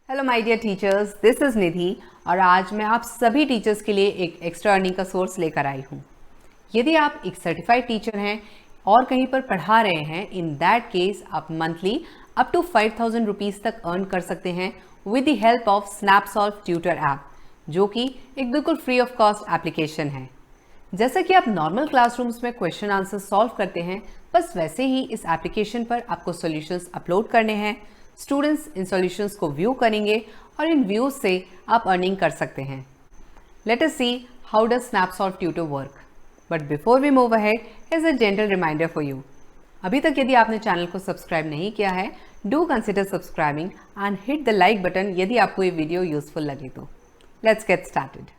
Hello my dear teachers, this is Nidhi और आज मैं आप सभी टीचर्स के लिए एक एक्स्ट्रा अर्निंग का सोर्स लेकर आई हूँ। यदि आप एक सर्टिफाइड टीचर हैं और कहीं पर पढ़ा रहे हैं, इन दैट केस आप मंथली अप टू 5,000 रुपीज़ तक अर्न कर सकते हैं with the help of SnapSolve Tutor App, जो कि एक बिल्कुल फ्री ऑफ कॉस्ट एप्लीकेशन है। जैसा कि आप नॉर्मल क्लासरूम्स में क्वेश्चन आंसर सॉल्व करते हैं, बस वैसे ही इस एप्लीकेशन पर आपको सॉल्यूशंस अपलोड करने हैं। स्टूडेंट्स इन सॉल्यूशंस को व्यू करेंगे और इन व्यूज से आप अर्निंग कर सकते हैं। Let us see how does SnapSolve Tutor work. But before we move ahead, is a gentle reminder for you. अभी तक यदि आपने चैनल को सब्सक्राइब नहीं किया है, do consider subscribing and hit the like button यदि आपको ये वीडियो यूजफुल लगे तो। Let's get started.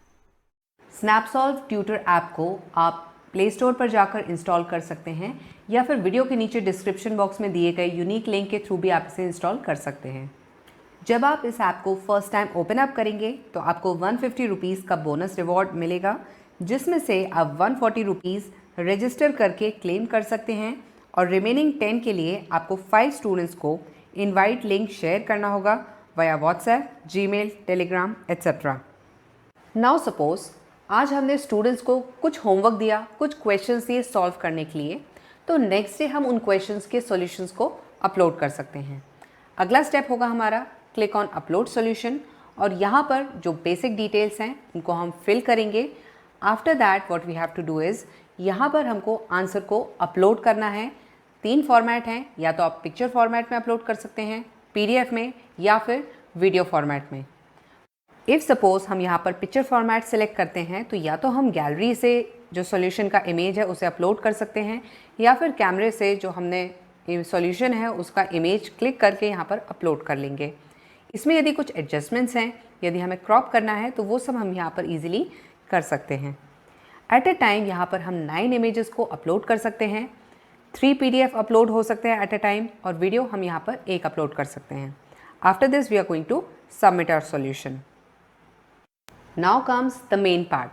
SnapSolve Tutor app को आप प्ले स्टोर पर जाकर इंस्टॉल कर सकते हैं या फिर वीडियो के नीचे डिस्क्रिप्शन बॉक्स में दिए गए यूनिक लिंक के थ्रू भी आप इसे इंस्टॉल कर सकते हैं। जब आप इस ऐप को फर्स्ट टाइम ओपन अप करेंगे तो आपको 150 रुपीज़ का बोनस रिवॉर्ड मिलेगा, जिसमें से आप 140 रुपीज़ रजिस्टर करके क्लेम कर सकते हैं और रिमेनिंग 10 के लिए आपको 5 स्टूडेंट्स को इनवाइट लिंक शेयर करना होगा via WhatsApp, Gmail, Telegram etcetera. Now suppose आज हमने स्टूडेंट्स को कुछ होमवर्क दिया, कुछ क्वेश्चंस दिए सॉल्व करने के लिए, तो नेक्स्ट डे हम उन क्वेश्चंस के सॉल्यूशंस को अपलोड कर सकते हैं। अगला स्टेप होगा हमारा क्लिक ऑन अपलोड सॉल्यूशन और यहाँ पर जो बेसिक डिटेल्स हैं उनको हम फिल करेंगे। After that what we have to do is, यहाँ पर हमको आंसर को अपलोड करना है। 3 फॉर्मेट हैं, या तो आप पिक्चर फॉर्मेट में अपलोड कर सकते हैं, PDF में, या फिर वीडियो फॉर्मेट में। इफ़ सपोज हम यहाँ पर पिक्चर फॉर्मेट सेलेक्ट करते हैं तो या तो हम गैलरी से जो सॉल्यूशन का इमेज है उसे अपलोड कर सकते हैं, या फिर कैमरे से जो हमने सॉल्यूशन है उसका इमेज क्लिक करके यहाँ पर अपलोड कर लेंगे। इसमें यदि कुछ एडजस्टमेंट्स हैं, यदि हमें क्रॉप करना है तो वो सब हम यहाँ पर ईजिली कर सकते हैं। एट अ टाइम यहाँ पर हम 9 इमेजेस को अपलोड कर सकते हैं। 3 PDF अपलोड हो सकते हैं एट अ टाइम और वीडियो हम यहाँ पर 1 अपलोड कर सकते हैं। After this we are going to submit our solution. Now comes the main part.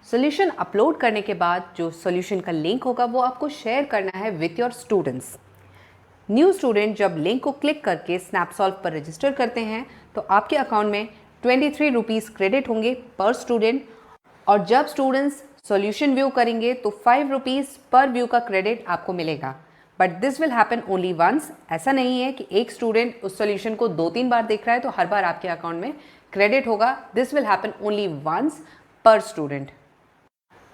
Solution upload करने के बाद जो सॉल्यूशन का लिंक होगा वो आपको शेयर करना है with your students. New student जब लिंक को क्लिक करके SnapSolve पर रजिस्टर करते हैं तो आपके अकाउंट में 23 रुपीज़ क्रेडिट होंगे पर स्टूडेंट, और जब स्टूडेंट्स सॉल्यूशन व्यू करेंगे तो 5 रुपीज़ पर व्यू का क्रेडिट आपको मिलेगा। But this will happen only once. ऐसा नहीं है कि एक स्टूडेंट उस सॉल्यूशन को 2-3 बार देख रहा है तो हर बार आपके अकाउंट में क्रेडिट होगा। This will happen only once per student.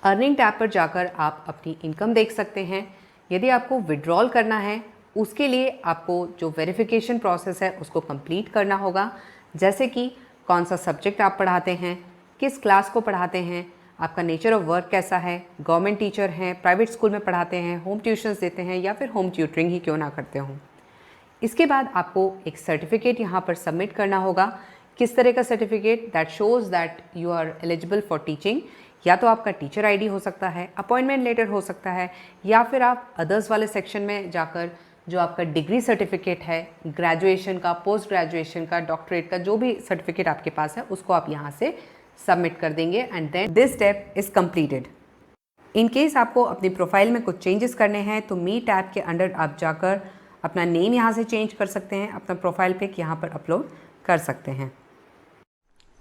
Earning tab पर जाकर आप अपनी इनकम देख सकते हैं। यदि आपको विड्रॉल करना है उसके लिए आपको जो वेरिफिकेशन प्रोसेस है उसको कंप्लीट करना होगा, जैसे कि कौन सा सब्जेक्ट आप पढ़ाते हैं, किस क्लास को पढ़ाते हैं, आपका नेचर ऑफ वर्क कैसा है, गवर्नमेंट टीचर हैं, प्राइवेट स्कूल में पढ़ाते हैं, होम ट्यूशन्स देते हैं, या फिर होम ट्यूटरिंग ही क्यों ना करते हों। इसके बाद आपको एक सर्टिफिकेट यहाँ पर सबमिट करना होगा। किस तरह का certificate? That shows that you are eligible for teaching. या तो आपका टीचर ID हो सकता है, अपॉइंटमेंट लेटर हो सकता है, या फिर आप अदर्स वाले सेक्शन में जाकर जो आपका डिग्री सर्टिफिकेट है, ग्रेजुएशन का, पोस्ट ग्रेजुएशन का, डॉक्टरेट का, जो भी सर्टिफिकेट आपके पास है उसको आप यहाँ से सबमिट कर देंगे and then this step is completed. In case आपको अपनी प्रोफाइल में कुछ चेंजेस करने हैं तो मी टैब के अंडर आप जाकर अपना नेम यहाँ से चेंज कर सकते हैं, अपना प्रोफाइल पिक यहाँ पर अपलोड कर सकते हैं।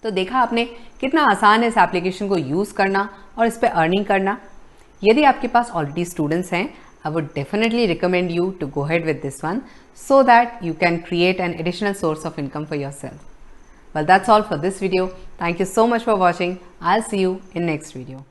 तो देखा आपने कितना आसान है इस एप्लीकेशन को यूज़ करना और इस पर अर्निंग करना। यदि आपके पास ऑलरेडी स्टूडेंट्स हैं, I would definitely recommend you to go ahead with this one so that you can create an additional source of income for yourself. Well, that's all for this video. Thank you so much for watching. I'll see you in next video.